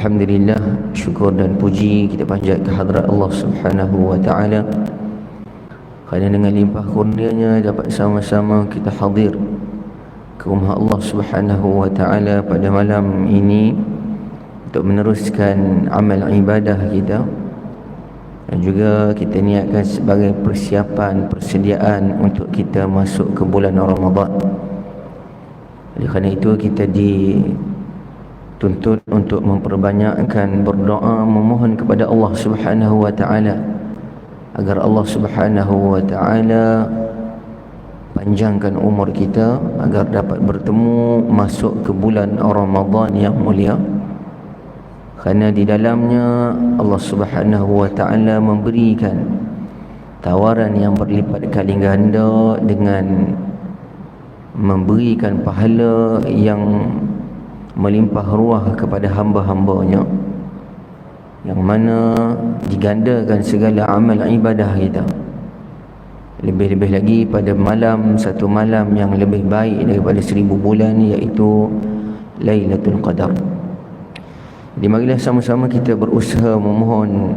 Alhamdulillah, syukur dan puji kita panjat ke hadrat Allah Subhanahu wa ta'ala, kerana dengan limpah kurnianya dapat sama-sama kita hadir ke rumah Allah Subhanahu wa ta'ala pada malam ini untuk meneruskan amal ibadah kita, dan juga kita niatkan sebagai persiapan, persediaan untuk kita masuk ke bulan Ramadan. Oleh kerana itu kita dituntut untuk memperbanyakkan berdoa, memohon kepada Allah Subhanahu wa ta'ala agar Allah Subhanahu wa ta'ala panjangkan umur kita agar dapat bertemu masuk ke bulan Ramadan yang mulia, kerana di dalamnya Allah Subhanahu wa ta'ala memberikan tawaran yang berlipat kali ganda dengan memberikan pahala yang melimpah ruah kepada hamba-hambanya, yang mana digandakan segala amal ibadah kita. Lebih-lebih lagi pada malam, satu malam yang lebih baik daripada 1000 bulan, iaitu Lailatul Qadar. Jadi marilah sama-sama kita berusaha memohon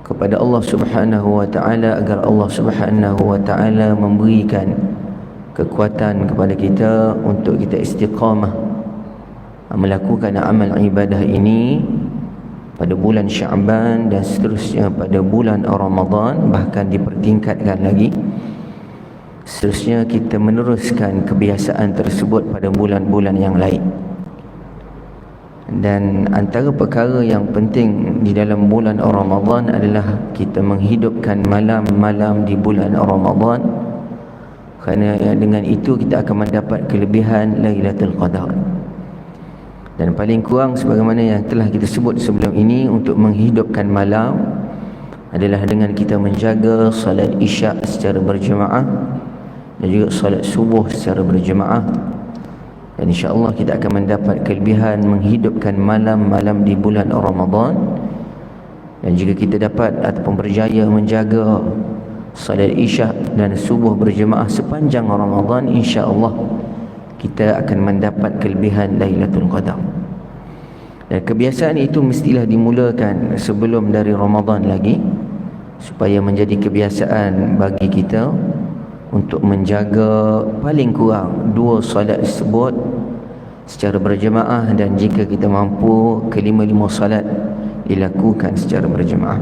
kepada Allah Subhanahu wa ta'ala agar Allah Subhanahu wa ta'ala memberikan kekuatan kepada kita untuk kita istiqamah melakukan amal ibadah ini pada bulan Syaban dan seterusnya pada bulan Ramadan, bahkan dipertingkatkan lagi. Seterusnya kita meneruskan kebiasaan tersebut pada bulan-bulan yang lain. Dan antara perkara yang penting di dalam bulan Ramadan adalah kita menghidupkan malam-malam di bulan Ramadan, kerana dengan itu kita akan mendapat kelebihan Lailatul Qadar. Dan paling kurang sebagaimana yang telah kita sebut sebelum ini, untuk menghidupkan malam adalah dengan kita menjaga salat isyak secara berjemaah dan juga salat subuh secara berjemaah. Dan insya-Allah kita akan mendapat kelebihan menghidupkan malam-malam di bulan Ramadan. Dan jika kita dapat ataupun berjaya menjaga salat isyak dan subuh berjemaah sepanjang Ramadan, insya-Allah kita akan mendapat kelebihan Lailatul Qadar. Dan kebiasaan itu mestilah dimulakan sebelum dari Ramadan lagi, supaya menjadi kebiasaan bagi kita untuk menjaga paling kurang 2 solat tersebut secara berjemaah, dan jika kita mampu kelima-lima solat dilakukan secara berjemaah.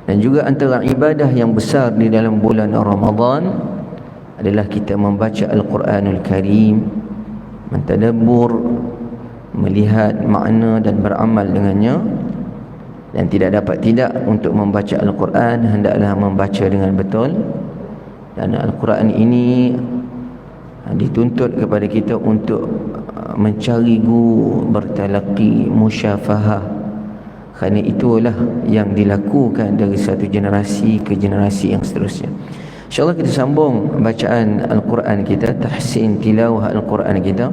Dan juga antara ibadah yang besar di dalam bulan Ramadan adalah kita membaca Al-Quranul Karim, mentadabbur, melihat makna dan beramal dengannya. Dan tidak dapat tidak untuk membaca Al-Quran, hendaklah membaca dengan betul. Dan Al-Quran ini dituntut kepada kita untuk mencari guru, bertalaqi, musyafahah, kerana itulah yang dilakukan dari satu generasi ke generasi yang seterusnya. InsyaAllah kita sambung bacaan Al-Quran kita, tahsin tilawah Al-Quran kita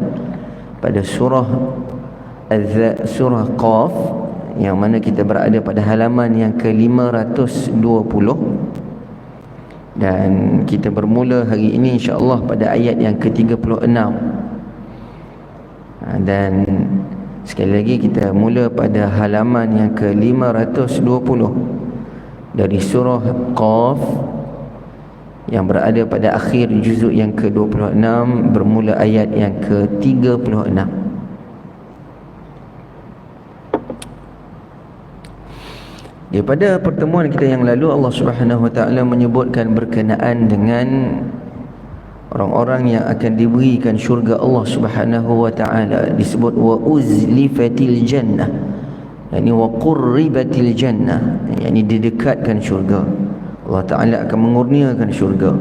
pada surah Qaf, yang mana kita berada pada halaman yang ke-520, dan kita bermula hari ini insya-Allah pada ayat yang ke-36. Dan sekali lagi kita mula pada halaman yang ke-520 dari surah Qaf, yang berada pada akhir juzuk yang ke-26, bermula ayat yang ke-36. Daripada pertemuan kita yang lalu, Allah Subhanahu wa ta'ala menyebutkan berkenaan dengan orang-orang yang akan diberikan syurga Allah Subhanahu wa ta'ala. Disebut wa uzlifatil jannah, yakni wa qurribatil jannah, yakni didekatkan syurga. Allah Ta'ala akan mengurniakan syurga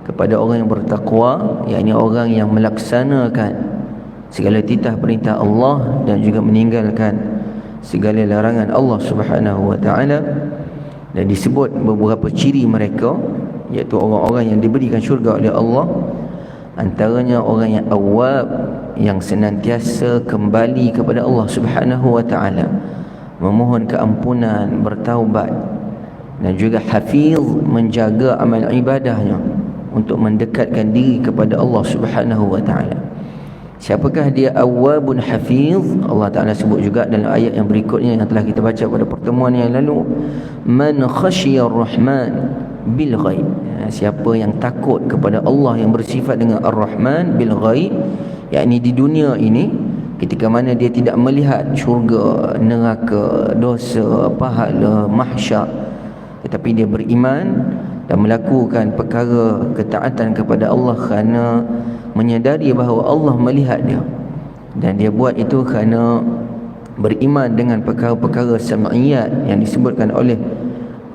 kepada orang yang bertakwa, yakni orang yang melaksanakan segala titah perintah Allah dan juga meninggalkan segala larangan Allah Subhanahu wa ta'ala. Dan disebut beberapa ciri mereka, iaitu orang-orang yang diberikan syurga oleh Allah. Antaranya orang yang awwab, yang senantiasa kembali kepada Allah Subhanahu wa ta'ala, memohon keampunan, bertaubat, dan juga hafiz, menjaga amal ibadahnya untuk mendekatkan diri kepada Allah Subhanahu wa ta'ala. Siapakah dia? Awwabun hafiz. Allah Ta'ala sebut juga dalam ayat yang berikutnya yang telah kita baca pada pertemuan yang lalu, man khasyiyar rahman bil ghaib. Siapa yang takut kepada Allah, yang bersifat dengan ar-Rahman bil ghaib, yakni di dunia ini ketika mana dia tidak melihat syurga, neraka, dosa, pahala, mahsyar, tetapi dia beriman dan melakukan perkara ketaatan kepada Allah kerana menyadari bahawa Allah melihat dia, dan dia buat itu kerana beriman dengan perkara-perkara sam'iyat yang disebutkan oleh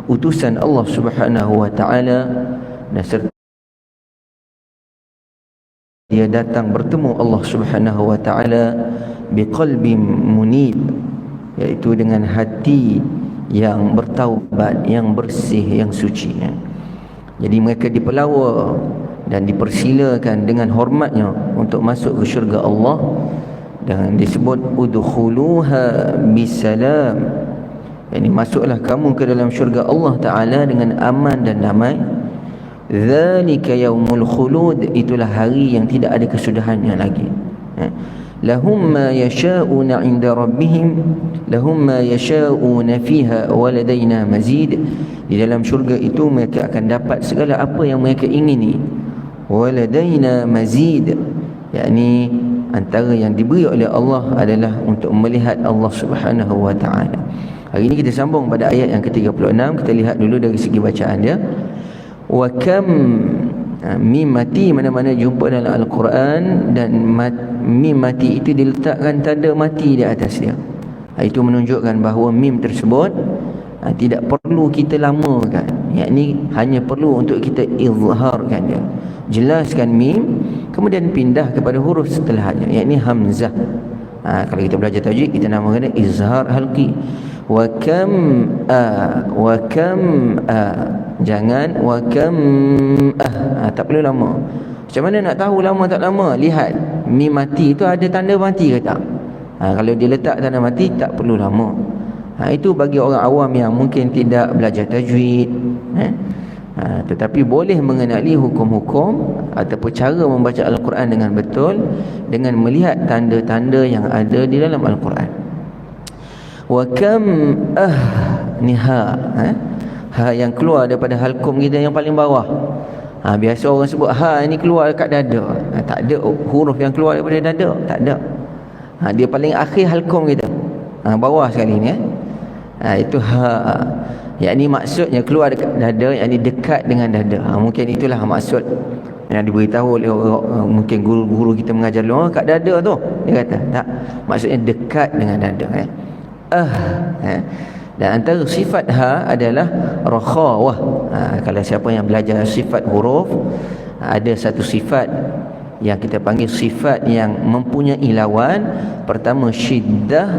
utusan Allah Subhanahu wa ta'ala, dan serta dia datang bertemu Allah Subhanahu wa ta'ala biqalbin munib, iaitu dengan hati yang bertaubat, yang bersih, yang suci. Jadi mereka dipelawa dan dipersilakan dengan hormatnya untuk masuk ke syurga Allah, dan disebut udkhuluha bisalam, yakni masuklah kamu ke dalam syurga Allah Ta'ala dengan aman dan damai. Dzalika yaumul khulud, itulah hari yang tidak ada kesudahannya lagi. Lahum ma yasha'una 'inda rabbihim, lahum ma yasha'una fiha wa ladaina mazid. Di dalam syurga itu mereka akan dapat segala apa yang mereka ingini. Wa ladaina mazid, yakni antara yang diberi oleh Allah adalah untuk melihat Allah Subhanahu wa ta'ala. Hari ini kita sambung pada ayat yang ke-36. Kita lihat dulu dari segi bacaan dia. Wa kam, mim mati mana-mana jumpa dalam Al-Quran, dan mim mati itu diletakkan tanda mati di atas dia. Itu menunjukkan bahawa mim tersebut tidak perlu kita lamakan, yakni hanya perlu untuk kita izharkan dia, jelaskan mim, kemudian pindah kepada huruf setelahnya, yakni hamzah. Kalau kita belajar tajwid, kita namakan izhar halqi. Wa kam jangan wa kam tak perlu lama. Macam mana nak tahu lama tak lama? Lihat mim mati itu ada tanda mati ke tak. Kalau dia letak tanda mati, tak perlu lama. Itu bagi orang awam yang mungkin tidak belajar tajwid, tetapi boleh mengenali hukum-hukum ataupun cara membaca Al-Quran dengan betul dengan melihat tanda-tanda yang ada di dalam Al-Quran. Wa kam ni ha yang keluar daripada halkum kita yang paling bawah. Biasa orang sebut ha ini keluar dekat dada. Tak ada huruf yang keluar daripada dada, tak ada. Dia paling akhir halkum kita, bawah sekali ni. Itu ha, yakni maksudnya keluar dekat dada, yakni dekat dengan dada. Mungkin itulah maksud yang diberitahu oleh mungkin guru-guru kita mengajar dulu, kat dada tu dia kata. Tak, maksudnya dekat dengan dada. Dan antara sifat ha adalah rakhawah. Kalau siapa yang belajar sifat huruf, ada satu sifat yang kita panggil sifat yang mempunyai lawan. Pertama syiddah,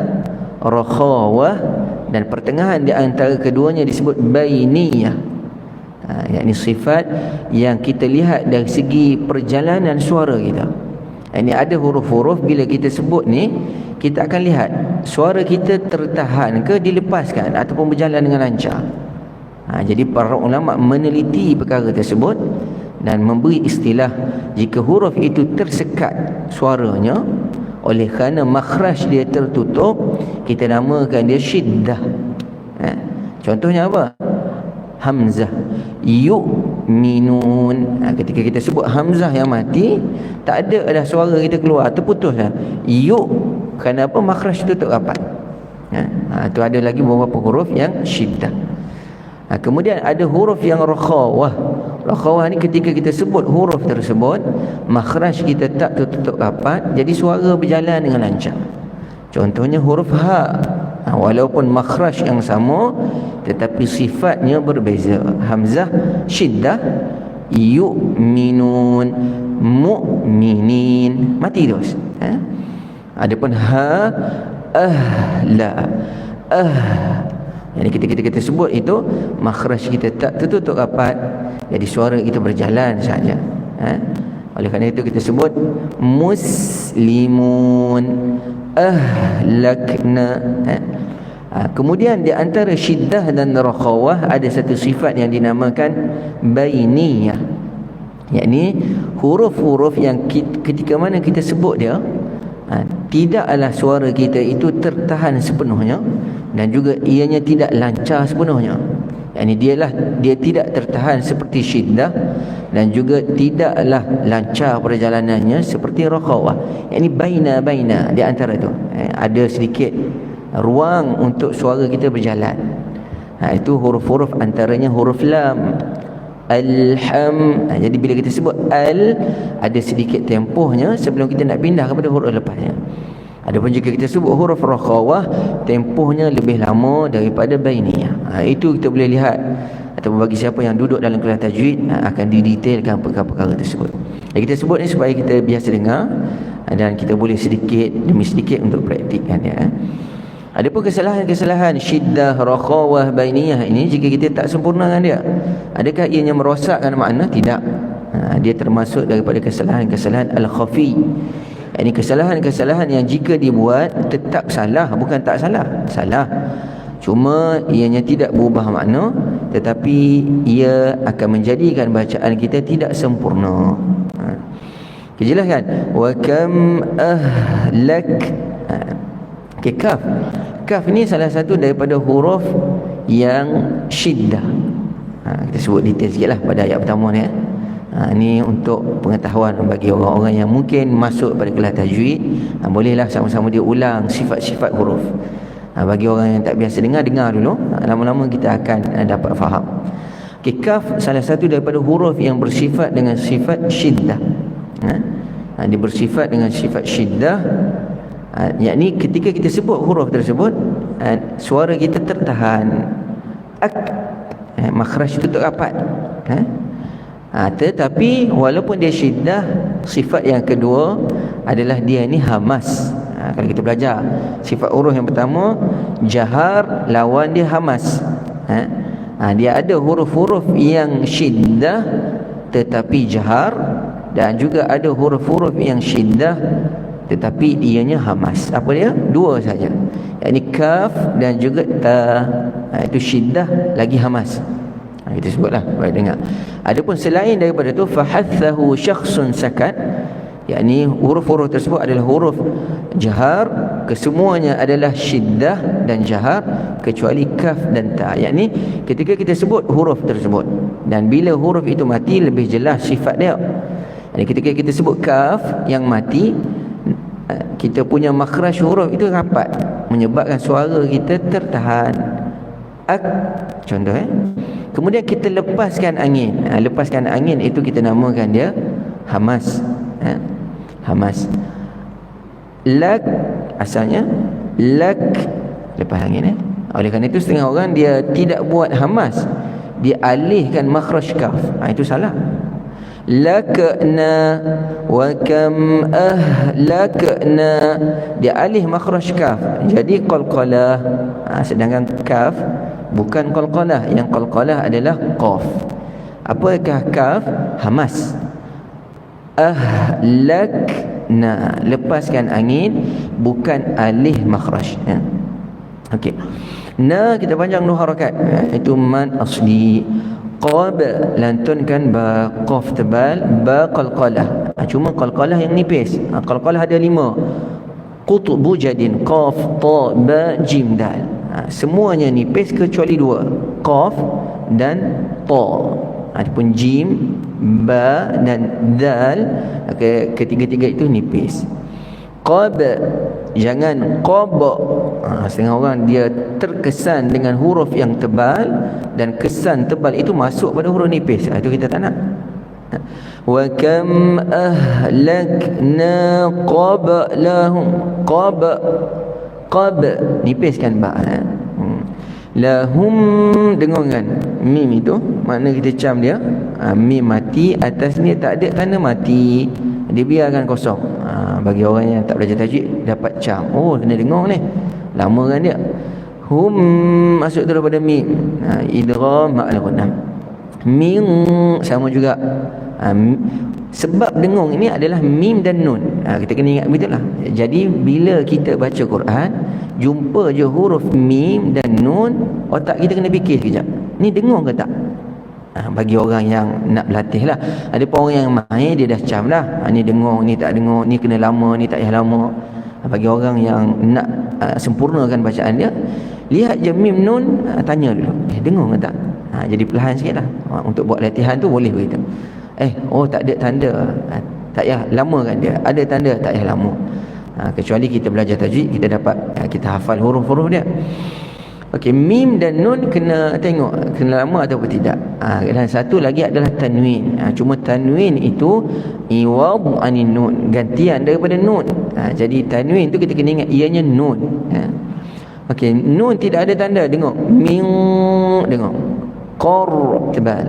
rakhawah, dan pertengahan di antara keduanya disebut bainiyah. Yakni sifat yang kita lihat dari segi perjalanan suara kita. Ini ada huruf-huruf bila kita sebut ni, kita akan lihat suara kita tertahan ke dilepaskan ataupun berjalan dengan lancar. Jadi para ulama meneliti perkara tersebut dan memberi istilah jika huruf itu tersekat suaranya oleh kerana makhraj dia tertutup, kita namakan dia syiddah. Contohnya apa? Hamzah, yu'minun. Ketika kita sebut hamzah yang mati, tak ada dah suara kita keluar, terputus dah. Kerana apa? Makhraj tutup rapat. Itu ada lagi beberapa huruf yang syiddah. Kemudian ada huruf yang rakhawah. Rakhawah ni ketika kita sebut huruf tersebut, makhraj kita tak tertutup rapat, jadi suara berjalan dengan lancar. Contohnya huruf ha. Walaupun makhraj yang sama, tetapi sifatnya berbeza. Hamzah syiddah, yu'minun, mu'minin, mati terus. Adapun ha, ahla, jadi ketika kita sebut itu, makhraj kita tak tertutup rapat, jadi suara kita berjalan saja. Oleh kerana itu kita sebut muslimun, ahlakna. Kemudian di antara syiddah dan rakhawah ada satu sifat yang dinamakan bainiyah, yakni huruf-huruf yang ketika mana kita sebut dia, tidaklah suara kita itu tertahan sepenuhnya dan juga ianya tidak lancar sepenuhnya. Dia tidak tertahan seperti syiddah dan juga tidaklah lancar perjalanannya seperti rakhawah. Baina di antara itu. Ada sedikit ruang untuk suara kita berjalan. Itu huruf-huruf, antaranya huruf lam, alham. Jadi bila kita sebut al, ada sedikit tempohnya sebelum kita nak pindah kepada huruf lepasnya. Adapun jika kita sebut huruf rakhawah, tempohnya lebih lama daripada bainiyah. Itu kita boleh lihat, ataupun bagi siapa yang duduk dalam kelas tajwid akan didetailkan perkara-perkara tersebut. Yang kita sebut ni supaya kita biasa dengar dan kita boleh sedikit demi sedikit untuk praktikkan ya. Adapun kesalahan-kesalahan syiddah, rakhawah, bainiyah ini, jika kita tak sempurnakan dia, adakah ianya merosakkan makna? Tidak. Dia termasuk daripada kesalahan-kesalahan al-khafi. Ini kesalahan-kesalahan yang jika dibuat tetap salah, bukan tak salah. Salah. Cuma ianya tidak berubah makna, tetapi ia akan menjadikan bacaan kita tidak sempurna. Jelas kan? Wa kam ahlak. Kaf. Kaf ni salah satu daripada huruf yang syiddah. Kita sebut detail sikitlah pada ayat pertama ni. Ini untuk pengetahuan bagi orang-orang yang mungkin masuk pada kelas tajwid. Bolehlah sama-sama dia ulang sifat-sifat huruf. Bagi orang yang tak biasa dengar dulu. Lama-lama kita akan dapat faham. Kaf salah satu daripada huruf yang bersifat dengan sifat syiddah. Dia bersifat dengan sifat syiddah. Yakni ketika kita sebut huruf tersebut, suara kita tertahan. Makhraj itu rapat. Tetapi walaupun dia syiddah, sifat yang kedua adalah dia ni hamas. Kalau kita belajar sifat huruf yang pertama, jahar, lawan dia hamas. Dia ada huruf-huruf yang syiddah tetapi jahar, dan juga ada huruf-huruf yang syiddah tetapi ianya hamas. Apa dia? Dua saja. Yakni kaf dan juga ta. Itu syiddah lagi hamas. Kita sebutlah, baik dengar. Adapun selain daripada itu, fahathahu syakhsun sakat, yakni huruf-huruf tersebut adalah huruf jahar, kesemuanya adalah syiddah dan jahar kecuali kaf dan ta. Yakni ketika kita sebut huruf tersebut, dan bila huruf itu mati, lebih jelas sifat dia. Jadi ketika kita sebut kaf yang mati, kita punya makhraj huruf itu rapat, menyebabkan suara kita tertahan. Contoh kemudian kita lepaskan angin. Lepaskan angin itu kita namakan dia hamas. Hamas. Lak asalnya lak, lepas angin. Oleh kerana itu setengah orang dia tidak buat hamas, dia alihkan makhraj kaf. Itu salah. Lakna wa kam ahlakna, dia alih makhraj kaf jadi qalqalah. Sedangkan kaf bukan qalqalah. Yang qalqalah adalah qaf. Apakah kaf? Hamas. Ahlakna, lepaskan angin, bukan alih makhraj. Okey. Na kita panjang 2 harakat. Itu mad asli. Qab, lantunkan ba, qaf tebal, ba qalqalah. Cuma qalqalah yang nipis. Qalqalah ada 5. Qutbu jadin, qaf, ta, ba, jim, dal. Semuanya nipis kecuali 2, qaf dan ta. Adapun jim, ba dan dal, ketiga-tiga itu nipis. Qab, jangan qab. Setengah orang dia terkesan dengan huruf yang tebal, dan kesan tebal itu masuk pada huruf nipis. Itu kita tak nak. Wa kam ahlakna qablahum. Qab nipiskan ba. Lahum, dengungan mim itu, makna kita cam dia. Mim mati, atas ni tak ada kerana mati, dia biarkan kosong. Bagi orang yang tak belajar tajwid dapat cam, oh kena dengung ni, lama kan dia. Hum masuk terus pada mim. Idgham ma'al ghunnah. Mim sama juga. Sebab dengung ini adalah mim dan nun. Kita kena ingat begitulah. Jadi bila kita baca Quran, jumpa je huruf mim dan nun, otak kita kena fikir sekejap, ni dengung ke tak? Bagi orang yang nak berlatih lah. Ada pun orang yang mahir, dia dah cam lah, ni dengung, ni tak dengung, ni kena lama, ni tak payah lama. Bagi orang yang nak sempurnakan bacaan dia, lihat je mim nun, tanya dulu, dengar ke tak? Jadi perlahan sikit lah. Untuk buat latihan tu boleh begitu. Oh tak ada tanda, tak payah lamakan dia. Ada tanda, tak payah lama. Kecuali kita belajar tajwid, kita dapat, kita hafal huruf-huruf dia. Okey, mim dan nun kena tengok kena lama ataupun tidak. Dan satu lagi adalah tanwin. Cuma tanwin itu iwad anin nun, gantian daripada nun. Jadi tanwin tu kita kena ingat ianya nun. Okey, nun tidak ada tanda, tengok. Min, tengok. Qar, tebal.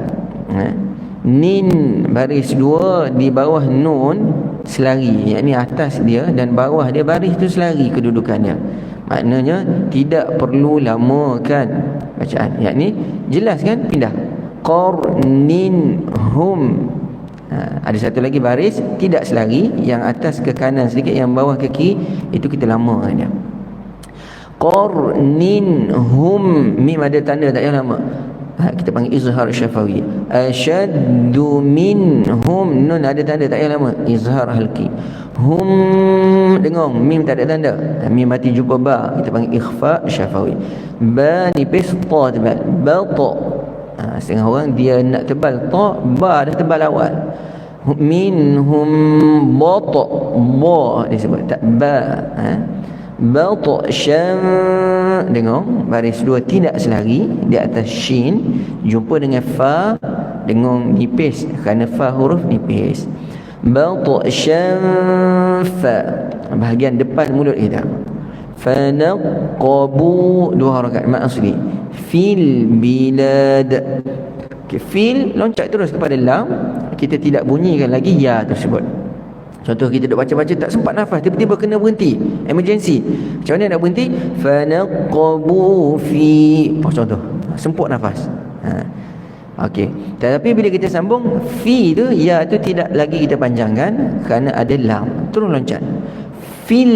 Nin baris dua di bawah nun selari, yakni atas dia dan bawah dia baris tu selari kedudukannya. Maknanya tidak perlu lamakan bacaan, yakni jelas kan, pindah. Qarnin hum. Ada satu lagi baris tidak selari, yang atas ke kanan sedikit, yang bawah ke kiri, itu kita lamakan dia. Qarnin hum, mim ada tanda, tak payah lama. Kita panggil izhar syafawi. Ashaddu minhum, nun ada tanda, tak payah lama, izhar halqi. Hum, dengar, mim tak ada tanda, mim mati jumpa ba, kita panggil ikhfa syafawi. Ba nipis, ta tebal, ba ta. Setengah orang dia nak tebal ta, ba dah tebal awal. Minhum ba ta, ba disebut, tak ba. Batshan, dengar, baris dua tidak selari di atas shin, jumpa dengan fa, dengar nipis, kerana fa huruf nipis. Batshan fa, bahagian depan mulut kita. Fanaqabu, dua harakat mat asli. Fil bilad. Okay, fil loncat terus kepada lam, kita tidak bunyikan lagi ya tersebut. Contoh kita duk baca-baca tak sempat nafas, tiba-tiba kena berhenti, emergency. Macam mana nak berhenti? Fanaqabu fi, contoh, semput nafas. Okey. Tetapi bila kita sambung, fi tu, ya tu tidak lagi kita panjangkan kerana ada lam, terus loncat. Fil.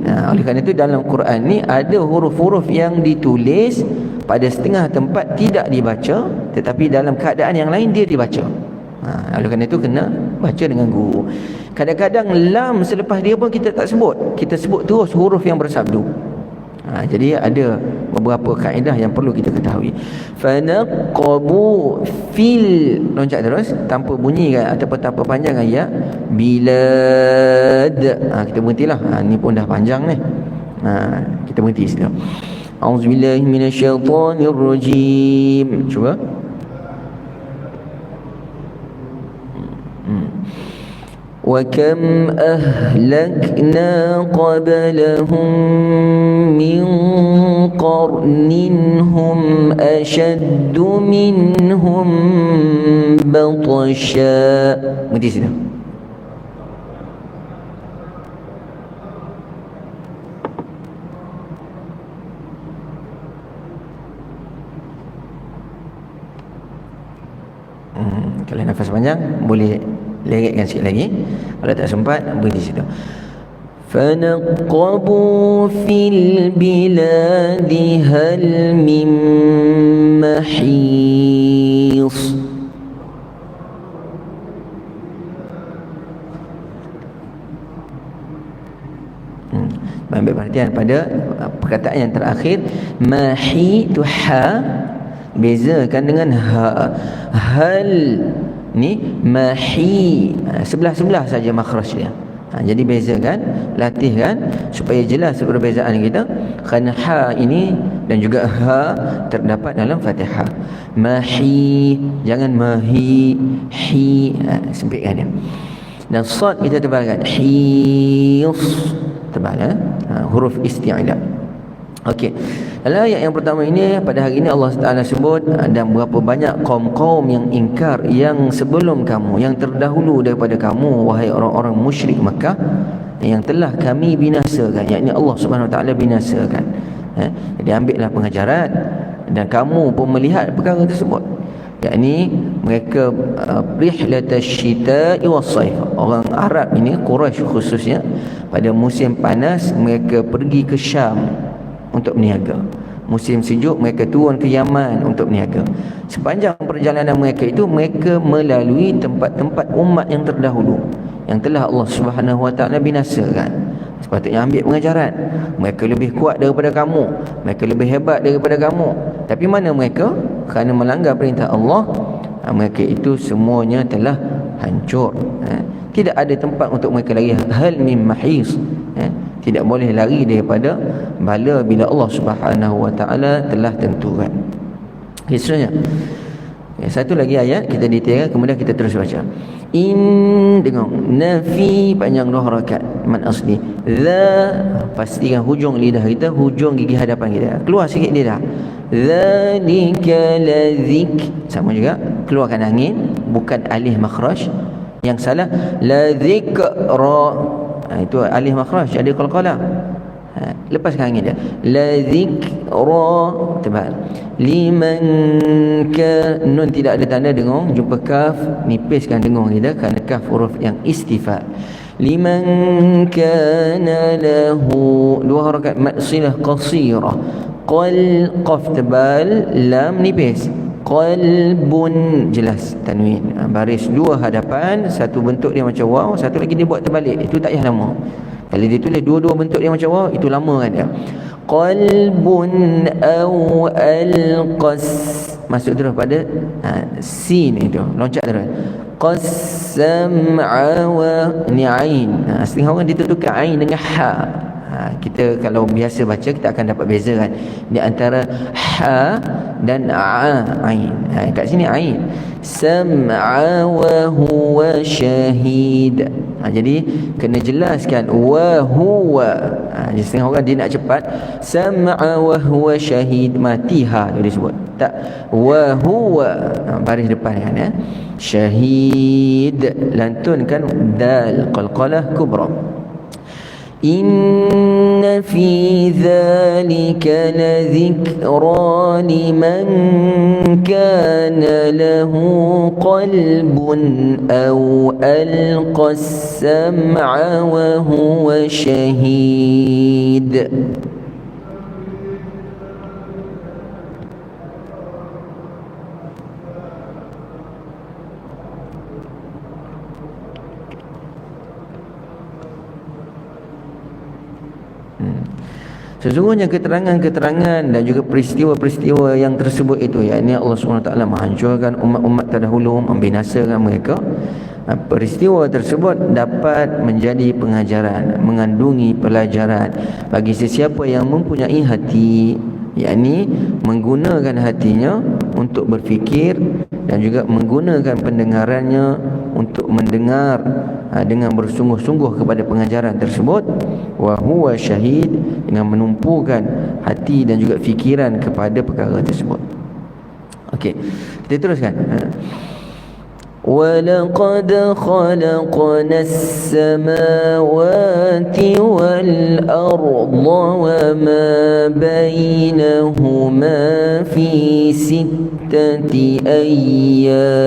Oleh kerana itu dalam Quran ni ada huruf-huruf yang ditulis pada setengah tempat tidak dibaca, tetapi dalam keadaan yang lain dia dibaca. Oleh kerana itu kena baca dengan guru. Kadang-kadang lam selepas dia pun kita tak sebut, kita sebut terus huruf yang bersabdu. Jadi ada beberapa kaedah yang perlu kita ketahui. Fanaqabu fil, loncat terus tanpa bunyi kan, ataupun tanpa panjang ya. Bilad, kita berhentilah. Ni pun dah panjang ni. Kita berhenti situ. Auzubillahi minasyaitonirrajim. Cuba. وَكَمْ أَهْلَكْنَا قَبْلَهُمْ مِنْ قَرْنٍ هُمْ أَشَدُّ مِنْهُمْ بَطْشًا. Berhenti sini. Kalau nafas panjang boleh leretkan sikit lagi. Kalau tak sempat berhenti situ. Fanaqabu fil biladi hal min mahis. Ambil perhatian pada perkataan yang terakhir, mahi tu ha, bezakan dengan ha. Hal ni mahi, sebelah-sebelah saja makhraj dia. Jadi bezakan, latihkan supaya jelas perbezaan kita. Kerana ha ini dan juga ha terdapat dalam Fatihah. Mahi, jangan mahi, hi, sempitkan dia. Dan sad kita tebalkan, his, tebal, huruf isti'la. Okey. Dalam ayat yang pertama ini, pada hari ini Allah Taala sebut dan berapa banyak kaum-kaum yang ingkar yang sebelum kamu, yang terdahulu daripada kamu, wahai orang-orang musyrik Makkah, yang telah kami binasakan, yakni Allah Subhanahu Wa Taala binasakan. Jadi ambillah pengajaran dan kamu pun melihat perkara tersebut, yakni mereka rihlatash syita'i was-saif. Orang Arab ini, Quraisy khususnya, pada musim panas mereka pergi ke Syam untuk berniaga. Musim sejuk mereka turun ke Yaman untuk berniaga. Sepanjang perjalanan mereka itu, mereka melalui tempat-tempat umat yang terdahulu yang telah Allah Subhanahu Wa Taala binasakan. Sepatutnya ambil pengajaran. Mereka lebih kuat daripada kamu, mereka lebih hebat daripada kamu. Tapi mana mereka? Kerana melanggar perintah Allah, mereka itu semuanya telah hancur. Tidak ada tempat untuk mereka lagi. Hal min mahis. Tidak boleh lari daripada bala bila Allah Subhanahu wa taala telah tentukan. Seterusnya, satu lagi ayat kita detailkan, kemudian kita terus baca. Dengar, nafi panjang 2 harakat mad asli. Pastikan hujung lidah kita, hujung gigi hadapan kita keluar sikit dia dah. Zalika ladzik, sama juga keluarkan angin, bukan alih makhraj. Yang salah la dzikra, itu alih makhraj, ada qalqalah. Lepaskan angin dia. La dzikra, tebal. Liman ka, nun tidak ada tanda dengung, jumpa kaf, nipiskan dengung kita kerana kaf huruf yang istifa. Liman kana lahu, 2 harakat mad silah qasirah. Qaf tebal, lam nipis. Qalbun jelas tanwin, baris 2 hadapan, satu bentuk dia macam waw, satu lagi dia buat terbalik, itu tak payah lama. Kalau dia tulis dua-dua bentuk dia macam waw, itu lama kan dia. Qalbun aw alqas, masuk terus pada sin itu, loncat terus. Qassam'a wa ni ain. Setengah orang ditutup ain dengan ha. Kita kalau biasa baca kita akan dapat beza kan di antara ha dan ain. Kat sini ain. Sam'a wa huwa syahid. Jadi kena jelaskan wa huwa. Jadi setengah orang dia nak cepat, sam'a wa huwa syahid, mati ha tu disebut. Tak, wa huwa baris depan kan ya. Syahid lantunkan dal qalqalah kubra. Inna fi dhalika ladhikra liman kana lahu qalbun aw alqa as-sam'a wa huwa shahid. Sesungguhnya keterangan-keterangan dan juga peristiwa-peristiwa yang tersebut itu, yakni Allah SWT menghancurkan umat-umat terdahulu, membinasakan mereka. Peristiwa tersebut dapat menjadi pengajaran, mengandungi pelajaran bagi sesiapa yang mempunyai hati, yakni menggunakan hatinya untuk berfikir dan juga menggunakan pendengarannya untuk mendengar dengan bersungguh-sungguh kepada pengajaran tersebut. Wa huwa syahid, dengan menumpukan hati dan juga fikiran kepada perkara tersebut. Okey, kita teruskan. وَلَقَدْ خَلَقْنَا السَّمَاوَاتِ وَالْأَرْضَ وَمَا بَيْنَهُمَا فِي 6 أَيَّامٍ.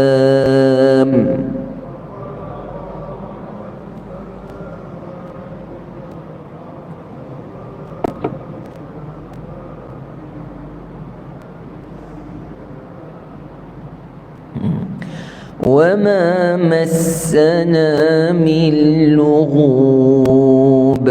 وَمَا مَسَّنَا مِن لُغُوبٍ.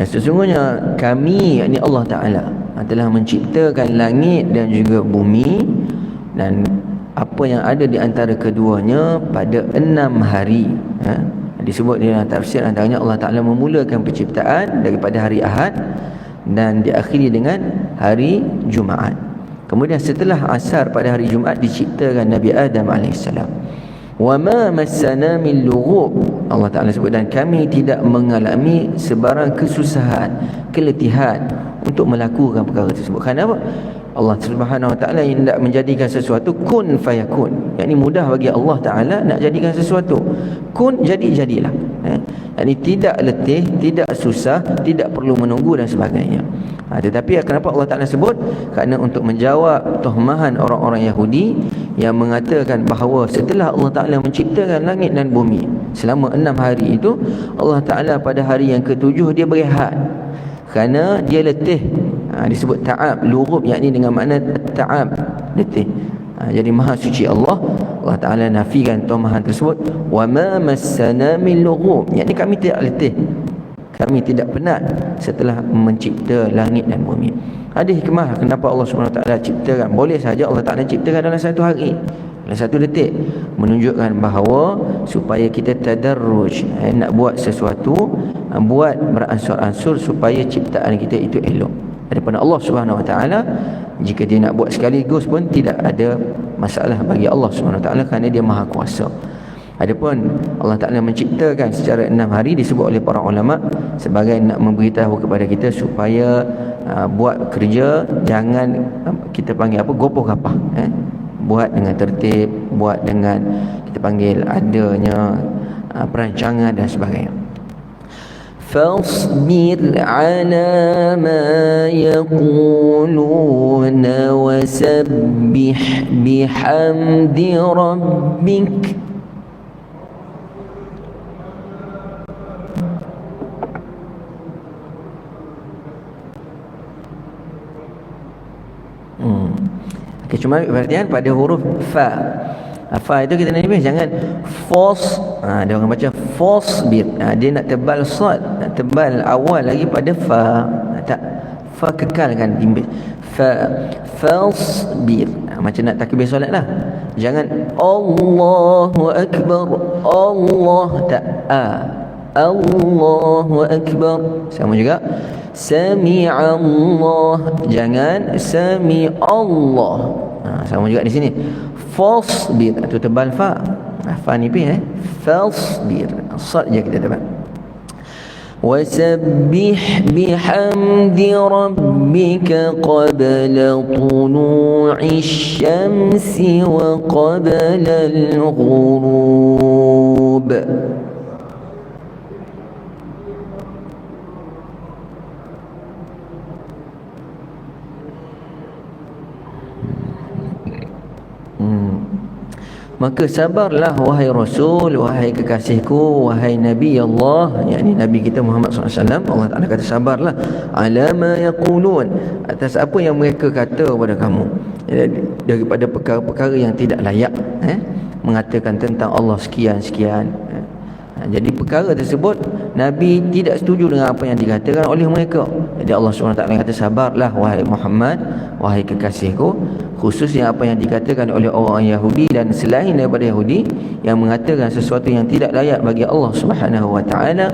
Sesungguhnya kami, yakni Allah Ta'ala, telah menciptakan langit dan juga bumi dan apa yang ada di antara keduanya pada 6 hari. Disebut di dalam tafsir antaranya Allah Ta'ala memulakan penciptaan daripada hari Ahad dan diakhiri dengan hari Jumaat. Kemudian setelah asar pada hari Jumaat diciptakan Nabi Adam AS. Wa ma massana min lughub, Allah Ta'ala sebut, dan kami tidak mengalami sebarang kesusahan, keletihan untuk melakukan perkara tersebut. Kenapa? Allah Subhanahu Wa Ta'ala yang nak menjadikan sesuatu kun fayakun, yakni mudah bagi Allah Ta'ala nak jadikan sesuatu kun, jadilah. Yakni tidak letih, tidak susah, tidak perlu menunggu dan sebagainya. Tetapi kenapa Allah Ta'ala sebut? Kerana untuk menjawab tuhmahan orang-orang Yahudi yang mengatakan bahawa setelah Allah Ta'ala menciptakan langit dan bumi selama 6 hari itu, Allah Ta'ala pada hari yang ke-7 dia berehat kerana dia letih. Disebut ta'ab, lughub, yakni dengan makna ta'ab, letih. Jadi maha suci Allah Allah Ta'ala nafikan Tuhan tersebut, wa ma massana min lughub, yakni kami tidak letih, kami tidak penat setelah mencipta langit dan bumi. Ada hikmah kenapa Allah SWT ciptakan. Boleh saja Allah Ta'ala ciptakan dalam satu hari, dalam satu detik, menunjukkan bahawa supaya kita tadarruj, nak buat sesuatu, buat beransur-ansur supaya ciptaan kita itu elok daripada Allah Subhanahu Wa Taala. Jika dia nak buat sekaligus pun tidak ada masalah bagi Allah Subhanahu Wa Taala, kerana dia maha kuasa. Adapun Allah Ta'ala menciptakan secara 6 hari disebut oleh para ulama sebagai nak memberitahu kepada kita supaya buat kerja jangan kita panggil apa, gopoh gapah, buat dengan tertib, buat dengan kita panggil adanya perancangan dan sebagainya. فاصبر على ما يقولون وسبح بحمد ربك cuma perhatian pada huruf fa. Fa itu kita nak jangan force. Dia orang baca force bit. Dia nak tebal sad, nak tebal awal lagi pada fa. Tak, fa kekalkan timbis. Fa fasbir. Macam nak takbir solat lah. Jangan Allahu akbar. Allah tak Allahu akbar. Sama juga Sami'allah. Jangan Sami'allah. Sama juga di sini. Fasbir, itu tebal fa. Fa ni pin Fasbir. Sad je kita tebal. Wasabbih bihamdi rabbika qabla tulu'i syamsi wa qabla al-ghurub. Maka sabarlah wahai Rasul, wahai kekasihku, wahai Nabi Allah, yakni Nabi kita Muhammad SAW. Allah Ta'ala kata sabarlah ala ma yaqulun, atas apa yang mereka kata kepada kamu, daripada perkara-perkara yang tidak layak, mengatakan tentang Allah sekian-sekian. Jadi perkara tersebut Nabi tidak setuju dengan apa yang dikatakan oleh mereka. Jadi Allah SWT kata sabarlah wahai Muhammad, wahai kekasihku, khususnya apa yang dikatakan oleh orang Yahudi dan selain daripada Yahudi yang mengatakan sesuatu yang tidak layak bagi Allah Subhanahu Wa Taala.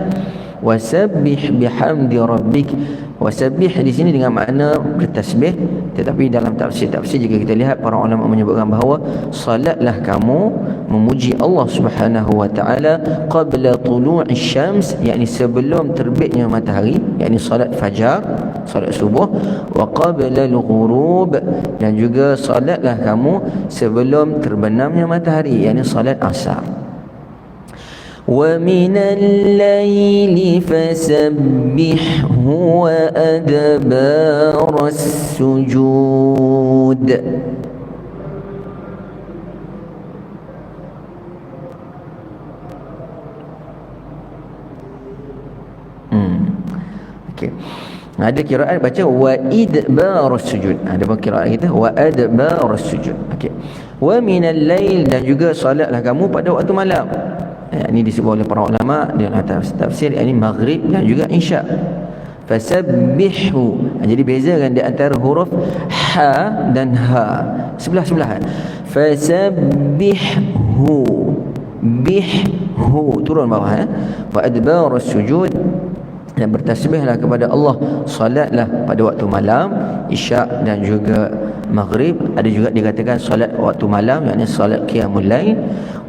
Wasabbih bihamdi rabbik. Wasabbih di sini dengan makna bertasbih, tetapi dalam tafsir-tafsir jika kita lihat para ulama menyebutkan bahawa salatlah kamu memuji Allah Subhanahu Wa Taala qabla tulu'i syams, yakni sebelum terbitnya matahari, yakni salat fajar, salat subuh, wa qabla al-ghurub, dan juga salatlah kamu sebelum terbenamnya matahari, yakni salat asar. وَمِنَ اللَّيْلِ فَسَبِّحْهُ وَأَدْبَارَ السُّجُودِ. Okey. Ada kiraat baca wa idbarus sujud. Ada pun kiraat kita wa adbarus sujud. Okey. Wa minal lail, dan juga salatlah kamu pada waktu malam. Ini disebut oleh para ulama dalam tafsir, ini maghrib dan juga isya. Fasabbihu. Jadi bezakan di antara huruf ha dan ha, sebelah-sebelahan. Fasabbihu, bihhu turun bawah, wa adbarus sujud, dan bertasbihlah kepada Allah, salatlah pada waktu malam, isyak dan juga maghrib. Ada juga dikatakan salat waktu malam, yakni salat qiyamul lail.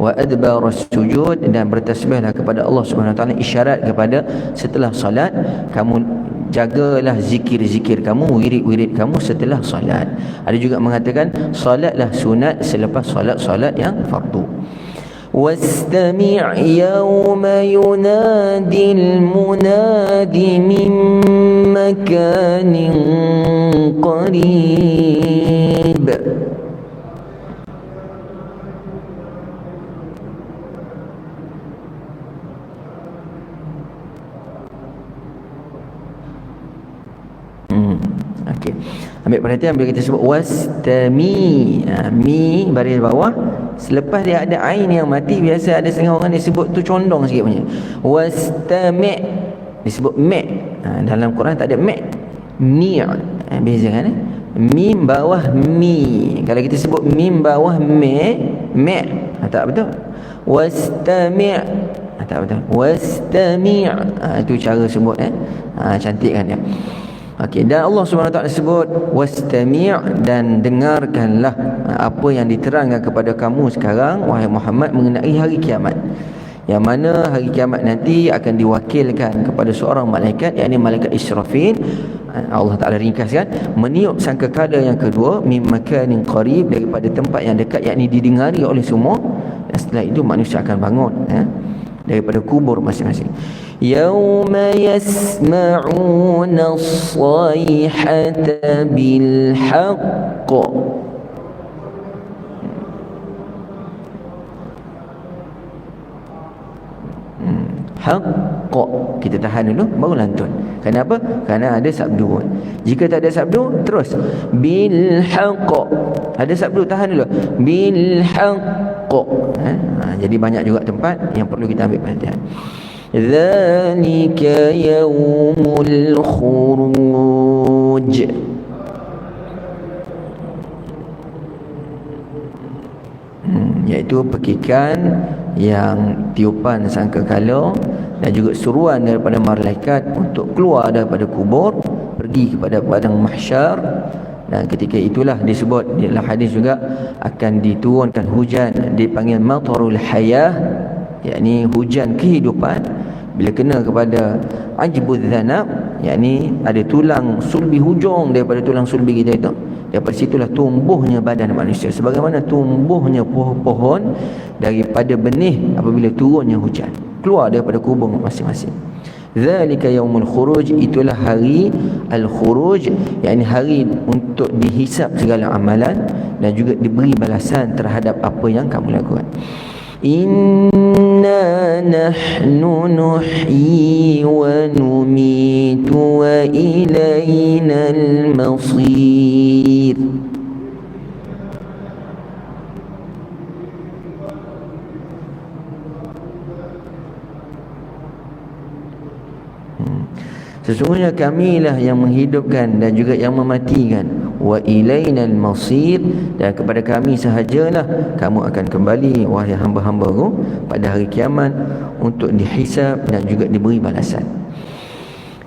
Wa adbarus sujud, dan bertasbihlah kepada Allah Subhanahu Wa Taala, isyarat kepada setelah salat kamu jagalah zikir-zikir kamu, wirid-wirid kamu setelah salat. Ada juga mengatakan salatlah sunat selepas salat-salat yang fardu. واستمع يوم ينادي المنادي من مكان قريب. Okey. Ambil perhatian bila kita sebut wastami, mi baris bawah, selepas dia ada ain yang mati, biasa ada setengah orang dia sebut tu condong sikit punya. Wastami disebut ma'. Dalam Quran tak ada ma', mi'. Beza kan mim bawah mi. Kalau kita sebut mim bawah ma', tak betul. Wastami' tak betul. Wastami' itu cara sebut cantik kan dia. Okey, dan Allah Subhanahu Wa Taala sebut wastami' dan dengarkanlah apa yang diterangkan kepada kamu sekarang wahai Muhammad mengenai hari kiamat. Yang mana hari kiamat nanti akan diwakilkan kepada seorang malaikat, yakni malaikat Israfil. Allah Taala ringkaskan, meniup sangkakala yang kedua min makanin qarib, daripada tempat yang dekat, yakni didengari oleh semua. Dan setelah itu manusia akan bangun daripada kubur masing-masing. Yauma yasma'una as-sayhata bil haqq. Haqq, kita tahan dulu baru lantun. Kenapa? Kerana ada sabdu. Jika tak ada sabdu, terus bil haqq. Ada sabdu, tahan dulu. Bil haqq. Jadi banyak juga tempat yang perlu kita ambil perhatian. Dzalika yaumul khuruj. Iaitu pekikan yang tiupan sangkakala dan juga suruhan daripada malaikat untuk keluar daripada kubur, pergi kepada padang mahsyar. Dan ketika itulah disebut di dalam hadis juga akan diturunkan hujan, dipanggil matarul hayah, yakni hujan kehidupan. Bila kena kepada ajbuz zanab, yakni ada tulang sulbi hujung daripada tulang sulbi kita itu, daripada situlah tumbuhnya badan manusia, sebagaimana tumbuhnya pohon daripada benih apabila turunnya hujan, keluar daripada kubur masing-masing. Zalika yaumul khuruj, itulah hari al-khuruj, yakni hari untuk dihisap segala amalan dan juga diberi balasan terhadap apa yang kamu lakukan. Inna nahnu nuhyi wa numitu wa ilayna al-masir. Sesungguhnya kamilah yang menghidupkan dan juga yang mematikan. Wa ilainal masir, dan kepada kami sahajalah kamu akan kembali wahai hamba-hambaku pada hari kiamat untuk dihisab dan juga diberi balasan.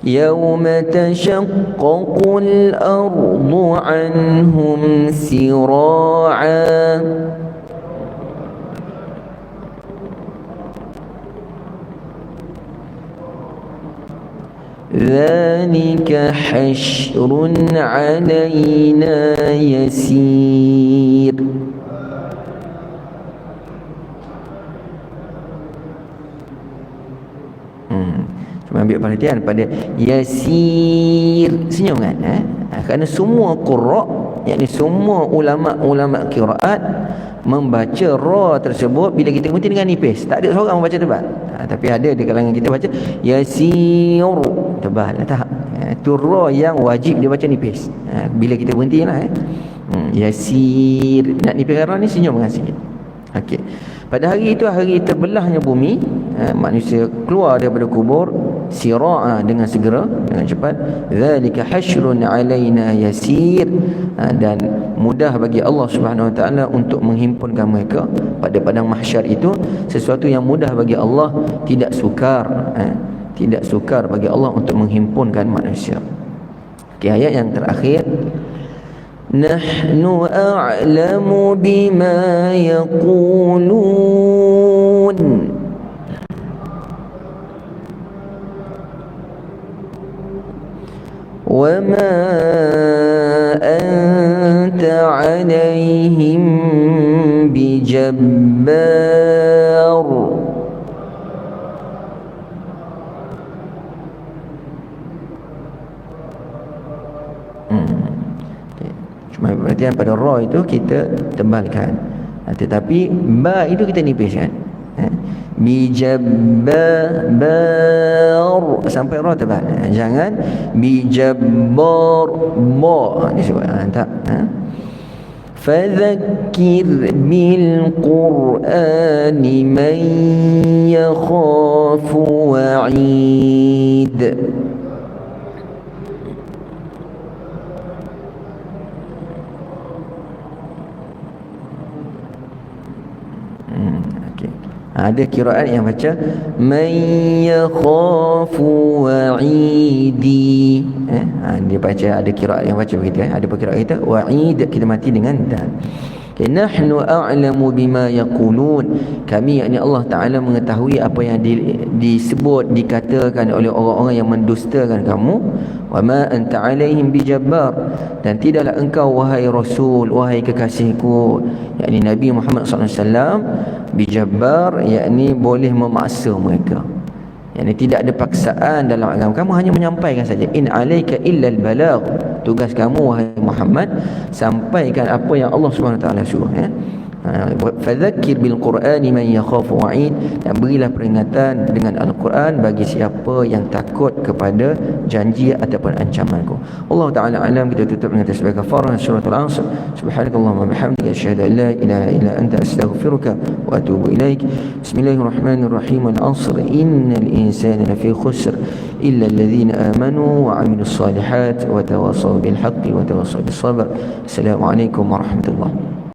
Yauma tashaqqaqul ardu anhum sira'a. Dzalika hasyrun 'alaina yasir. Cuma ambil perhatian pada yasir, senyum kan? Kerana semua qurra, yakni semua ulama qiraat membaca ra tersebut bila kita mesti dengan nipis. Tak ada seorang membaca tebal. Tapi ada di kalangan kita baca yasir tebal. Itu ra yang wajib dia baca nipis. Bila kita berhentilah yasir, nak nipis ra ni senyum dengan sikit. Okey. Pada hari itu, hari terbelahnya bumi, manusia keluar daripada kubur sira'a, dengan segera, dengan cepat. Zalika hasyrun 'alaina yasir, dan mudah bagi Allah Subhanahu Wa Taala untuk menghimpunkan mereka pada padang mahsyar itu. Sesuatu yang mudah bagi Allah, tidak sukar, tidak sukar bagi Allah untuk menghimpunkan manusia. Okey, ayat yang terakhir, nahnu a'lamu bima yaqulun. Wa ma anta 'alaihim bijabbar. Cuma perhatian pada ra itu kita tebalkan, tetapi ba itu kita nipiskan. Bijabbar, sampai ra tebal. Jangan bijabbar ba disebut tak. Fadzakir bil Qur'ani man yakhafu wa'id. Ada kiraat yang baca man yakhafu wa'idi. Dia baca, ada kiraat yang baca begitu. Ada kiraat kita wa'id, kita mati dengan dal. Nahnu a'lamu bima yaqulun. Kami, yakni Allah Ta'ala, mengetahui apa yang disebut, dikatakan oleh orang-orang yang mendustakan kamu. Wa ma anta 'alaihim bijabbar. Dan tidaklah engkau wahai Rasul, wahai kekasihku, yakni Nabi Muhammad SAW, bijabbar, yakni boleh memaksa mereka. Yani tidak ada paksaan dalam agama. Kamu hanya menyampaikan saja. In alaika illa al-balagh. Tugas kamu wahai Muhammad, sampaikan apa yang Allah Subhanahu Wa Taala suruh, ya. Fadzakir bil Qur'ani man yakhafu wa'id. Dan berilah peringatan dengan Al-Quran bagi siapa yang takut kepada janji ataupun ancamanku. Allah Ta'ala alam. Kita tutup dengan tasbih kafarah surah Al-Asr. Subhanakallahumma bihamdika asyhadu an la ilaha illa anta astaghfiruka wa atubu ilaik. Bismillahirrahmanirrahim. Al-Asr innal insana lafi khusr illa alladhina amanu wa 'amilus salihat wa tawassaw bil haqqi wa tawassaw bis sabr. Assalamualaikum warahmatullahi